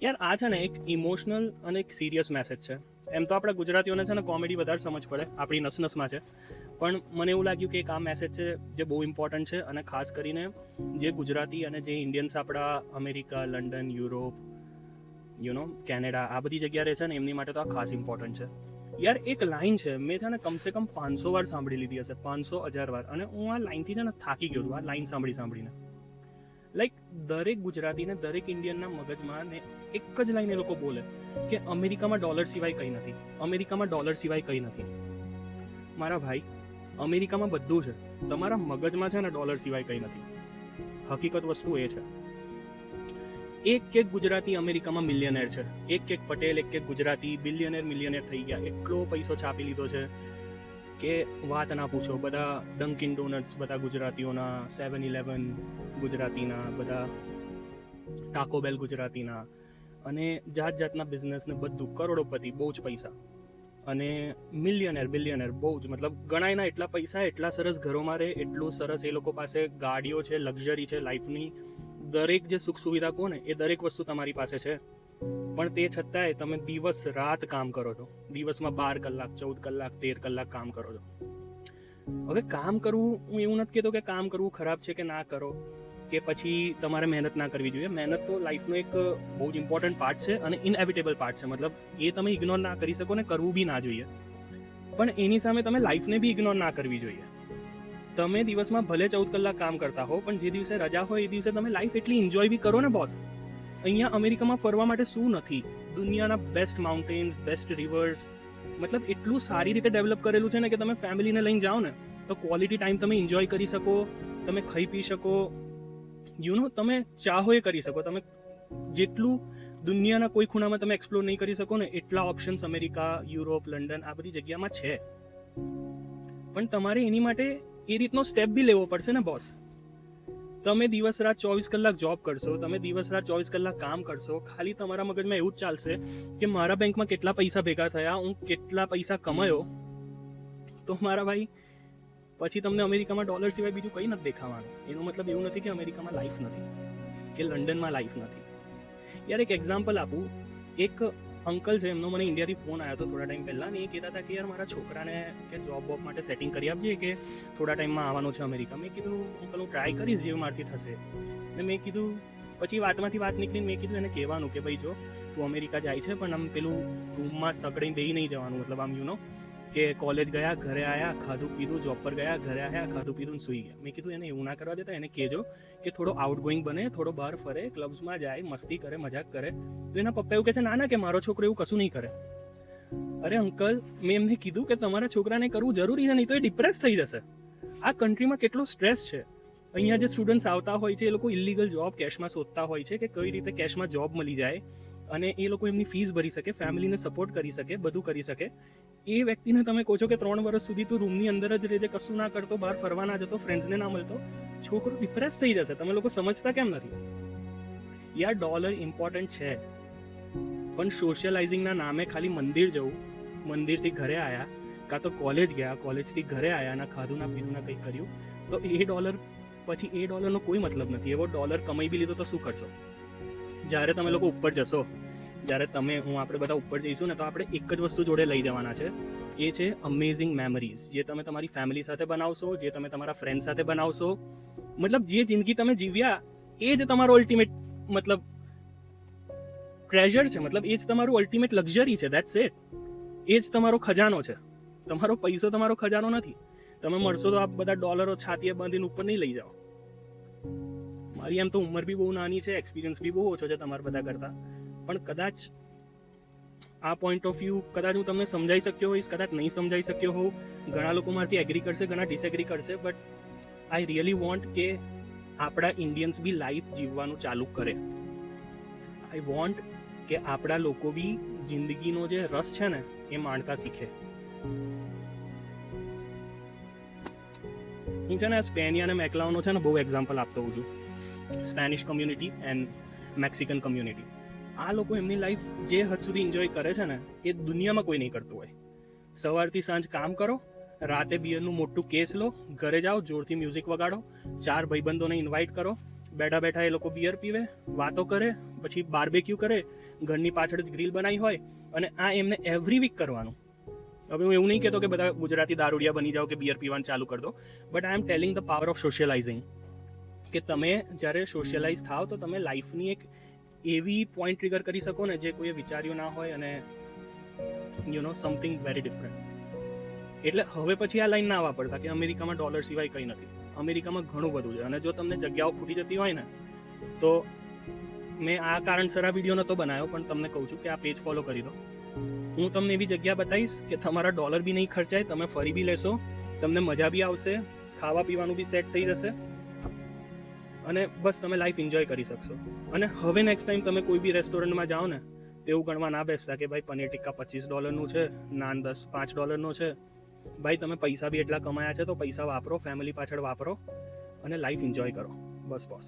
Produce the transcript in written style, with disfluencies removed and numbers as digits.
યાર આ છે ને એક ઇમોશનલ અને એક સિરિયસ મેસેજ છે. એમ તો આપણા ગુજરાતીઓને છે ને કોમેડી વધારે સમજ પડે, આપણી નસનસમાં છે, પણ મને એવું લાગ્યું કે એક આ મેસેજ છે જે બહુ ઇમ્પોર્ટન્ટ છે, અને ખાસ કરીને જે ગુજરાતી અને જે ઇન્ડિયન્સ આપણા અમેરિકા, લંડન, યુરોપ, કેનેડા આ બધી જગ્યા રહે છે ને એમની માટે તો આ ખાસ ઇમ્પોર્ટન્ટ છે. યાર એક લાઈન છે, મેં છે ને કમસે કમ 500 વાર સાંભળી લીધી હશે, 500,000 વાર, અને હું આ લાઈનથી છે ને થાકી ગયો છું આ લાઈન સાંભળીને. લાઈક દરેક ગુજરાતીને, દરેક ઇન્ડિયનના મગજમાં ને એક જ લાઈન એ લોકો બોલે કે અમેરિકામાં ડોલર સિવાય કંઈ નથી, અમેરિકામાં ડોલર સિવાય કંઈ નથી. મારા ભાઈ, અમેરિકામાં બધું છે, તમારા મગજમાં છે ને ડોલર સિવાય કંઈ નથી. હકીકત વસ્તુ એ છે. એક ગુજરાતી અમેરિકામાં મિલિયનેર છે, એક પટેલ, એક ગુજરાતી બિલિયનેર મિલિયનેર થઈ ગયા, એટલો પૈસો છાપી લીધો છે કે વાત ના પૂછો. બધા ડંકિન ડોનટ્સ બધા ગુજરાતીઓના, 7-Eleven ગુજરાતીના, બધા ટાકો બેલ ગુજરાતીના, અને જાત જાતના બિઝનેસ ને બધું, કરોડોપતિ, બહુ જ પૈસા, અને મિલિયનેર બિલિયનેર બહુ જ, મતલબ ગણાય ના એટલા પૈસા, એટલા સરસ ઘરોમાં રહે, એટલું સરસ એ લોકો પાસે ગાડીઓ છે, લક્ઝરી છે, લાઈફની દરેક જે સુખ સુવિધા કહો ને એ દરેક વસ્તુ તમારી પાસે છે. પણ તે છતાંય તમે દિવસ રાત કામ કરો છો, દિવસમાં 12 કલાક, 14 કલાક, 13 કલાક કામ કરો છો. હવે કામ કરવું, હું એવું નથી કહેતો કે કામ કરવું ખરાબ છે કે ના કરો, કે પછી તમારે મહેનત ના કરવી જોઈએ. મહેનત તો લાઈફનો એક બહુ જ ઇમ્પોર્ટન્ટ પાર્ટ છે અને ઇનએવિટેબલ પાર્ટ છે. મતલબ એ તમે ઇગ્નોર ના કરી શકો ને કરવું બી ના જોઈએ, પણ એની સામે તમે લાઈફને બી ઇગ્નોર ના કરવી જોઈએ. તમે દિવસમાં ભલે 14 કલાક કામ કરતા હો, પણ જે દિવસે રજા હોય એ દિવસે તમે લાઈફ એટલી એન્જોય બી કરો ને બોસ. અહીંયા અમેરિકામાં ફરવા માટે શું નથી? દુનિયાના બેસ્ટ માઉન્ટેન્સ, બેસ્ટ રિવર્સ, મતલબ એટલું સારી રીતે ડેવલપ કરેલું છે ને કે તમે ફેમિલીને લઈને જાઓ ને તો ક્વોલિટી ટાઈમ તમે એન્જોય કરી શકો, તમે ખાઈ પી શકો, તમે ચાહો એ કરી શકો. તમે જેટલું દુનિયાના કોઈ ખૂણામાં તમે એક્સપ્લોર નહીં કરી શકો ને એટલા ઓપ્શન્સ અમેરિકા, યુરોપ, લંડન આ બધી જગ્યામાં છે. પણ તમારે એની માટે એ રીતનો સ્ટેપ બી લેવો પડશે ને બોસ. તમે દિવસ રાત 24 કલાક જોબ કરશો, તમે દિવસ રાત 24 કલાક કામ કરશો, ખાલી તમારા મગજમાં એવું જ ચાલશે કે મારા બેંકમાં કેટલા પૈસા ભેગા થયા, હું કેટલા પૈસા કમાયો, તો મારા ભાઈ પછી તમને અમેરિકામાં ડોલર સિવાય બીજું કંઈ નથી દેખાવાનું. એનો મતલબ એવું નથી કે અમેરિકામાં લાઈફ નથી, કે લંડનમાં લાઈફ નથી. યાર એક એક્ઝામ્પલ આપું. એક અંકલ છે, એમનો મને ઇન્ડિયાથી ફોન આવ્યો હતો થોડા ટાઈમ પહેલાં, ને એ કહેતા હતા કે યાર મારા છોકરાને કે જોબ વોબ માટે સેટિંગ કરી આપજે, કે થોડા ટાઈમમાં આવવાનો છે અમેરિકા. મેં કીધું અંકલ હું ટ્રાય કરીશ જે મારથી થશે. ને મેં કીધું પછી વાતમાંથી વાત નીકળીને મેં કીધું એને કહેવાનું કે ભાઈ જો તું અમેરિકા જાય છે પણ આમ પેલું રૂમમાં સકડીને બેસી નહીં જવાનું. મતલબ આમ કે કોલેજ ગયા, ઘરે આવ્યા, ખાધું પીધું, જોબ પર ગયા, ઘરે આવ્યા, ખાધું પીધું, સુઈ ગયા. મેં કીધું એને એવું ના કરવા દેતા, એને કહેજો કે થોડો આઉટ ગોઈંગ બને, થોડો બહાર ફરે, ક્લબ્સમાં જાય, મસ્તી કરે, મજાક કરે. તો એના પપ્પા એવું કહે છે ના કે મારો છોકરો એવું કશું નહીં કરે. અરે અંકલ, મેં એમને કીધું કે તમારા છોકરાને કરવું જરૂરી છે, નહીં તો એ ડિપ્રેસ થઈ જશે. આ કન્ટ્રીમાં કેટલો સ્ટ્રેસ છે. અહીંયા જે સ્ટુડન્ટ્સ આવતા હોય છે એ લોકો ઇલીગલ જોબ કેશમાં શોધતા હોય છે કે કઈ રીતે કેશમાં જોબ મળી જાય અને એ લોકો એમની ફીસ ભરી શકે, ફેમિલીને સપોર્ટ કરી શકે, બધું કરી શકે. એ વ્યક્તિને તમે કહો છો કે 3 વર્ષ સુધી તું રૂમની અંદર જ રહેજે, કશું ના કરતો, બહાર ફરવા ના જતો, ફ્રેન્ડ્સને ના મળતો, છોકરો ડિપ્રેસ થઈ જશે. તમે લોકો સમજતા કેમ નથી? યાર ડોલર ઇમ્પોર્ટન્ટ છે, પણ સોશિયલાઇઝિંગના નામે ખાલી મંદિર જવું, મંદિરથી ઘરે આવ્યા, કાં તો કોલેજ ગયા, કોલેજથી ઘરે આવ્યા, ના ખાધું ના પીધું ના કંઈ કર્યું, તો એ ડોલર પછી એ ડોલરનો કોઈ મતલબ નથી. એવો ડોલર કમાઈ બી લીધો તો શું કરશો? જ્યારે તમે લોકો ઉપર જશો, જ્યારે આપણે બધા ઉપર જઈશું ને, તો આપણે એક જ વસ્તુ જોડે લઈ જવાના છે. એ છે અમેઝિંગ મેમરીઝ, જે તમે તમારી ફેમિલી સાથે બનાવશો, જે તમે તમારા ફ્રેન્ડ સાથે બનાવશો. મતલબ જે જિંદગી તમે જીવ્યા એ જ તમારો અલ્ટિમેટ મતલબ ટ્રેઝર છે. મતલબ એ જ તમારું અલ્ટિમેટ લક્ઝરી છે. That's it. એ જ તમારો ખજાનો છે. તમારો પૈસો તમારો ખજાનો નથી. તમે મળશો તો આ બધા ડોલરો છાતીએ બાંધીને ઉપર નહીં લઈ જાઓ. મારી એમ તો ઉંમર બી બહુ નાની છે, એક્સપિરિયન્સ બી બહુ ઓછો છે તમારા બધા કરતાં, પણ કદાચ આ પોઈન્ટ ઓફ વ્યૂ કદાચ હું તમને સમજાઈ શક્યો હોઈશ, કદાચ નહીં સમજાઈ શક્યો હોઉં. ઘણા લોકો મારાથી એગ્રી કરશે, ઘણા ડિસએગ્રી કરશે, બટ આઈ રિયલી વોન્ટ કે આપણા ઇન્ડિયન્સ બી લાઈફ જીવવાનું ચાલુ કરે. આઈ વોન્ટ કે આપણા લોકો બી જિંદગીનો જે રસ છે ને એ માણતા શીખે. હું છે ને સ્પેનિયા અને મેકલાઓનો છે ને બહુ એક્ઝામ્પલ આપતો હોઉં છું. Spanish community and Mexican community. આ લોકો એમની લાઈફ જે હદ સુધી એન્જોય કરે છે ને એ દુનિયામાં કોઈ નહીં કરતું હોય. સવારથી સાંજ કામ કરો, રાતે બિયરનું મોટું કેસ લો, ઘરે જાઓ, જોરથી મ્યુઝિક વગાડો, 4 ભાઈબંધોને ઇન્વાઇટ કરો, બેઠા બેઠા એ લોકો બિયર પીવે, વાતો કરે, પછી બાર્બેક્યુ કરે, ઘરની પાછળ જ ગ્રીલ બનાવી હોય, અને આ એમને એવરી વીક કરવાનું. હવે હું એવું નહીં કહેતો કે બધા ગુજરાતી દારૂડિયા બની જાઓ કે બિયર પીવાનું ચાલુ કરી દો, but I am telling the power of socialising, કે તમે જ્યારે સોશિયલાઇઝ થાવ તો તમે લાઈફની એક એવી પોઈન્ટ ટ્રિગર કરી શકો ને જે કોઈએ વિચાર્યું ના હોય, અને સમથિંગ વેરી ડિફરન્ટ. એટલે હવે પછી આ લાઈન ના વાપરતા કે અમેરિકામાં ડોલર સિવાય કંઈ નથી. અમેરિકામાં ઘણું બધું છે, અને જો તમને જગ્યાઓ ખૂટી જતી હોય ને, તો મેં આ કારણસર આ વિડીયો નહોતો બનાવ્યો, પણ તમને કહું છું કે આ પેજ ફોલો કરી દો. હું તમને એવી જગ્યા બતાવીશ કે તમારા ડોલર બી નહીં ખર્ચાય, તમે ફરી બી લેશો, તમને મજા બી આવશે, ખાવા પીવાનું બી સેટ થઈ જશે, અને બસ તમે લાઈફ એન્જોય કરી શકશો. અને હવે નેક્સ્ટ ટાઈમ તમે કોઈ બી રેસ્ટોરન્ટમાં જાઓ ને તો એવું ગણવા ના બેસતા કે ભાઈ પનીર ટિક્કા $25 છે, નાન $5 છે. ભાઈ તમે પૈસા બી એટલા કમાયા છે તો પૈસા વાપરો, ફેમિલી પાછળ વાપરો, અને લાઈફ એન્જોય કરો. બસ બોસ.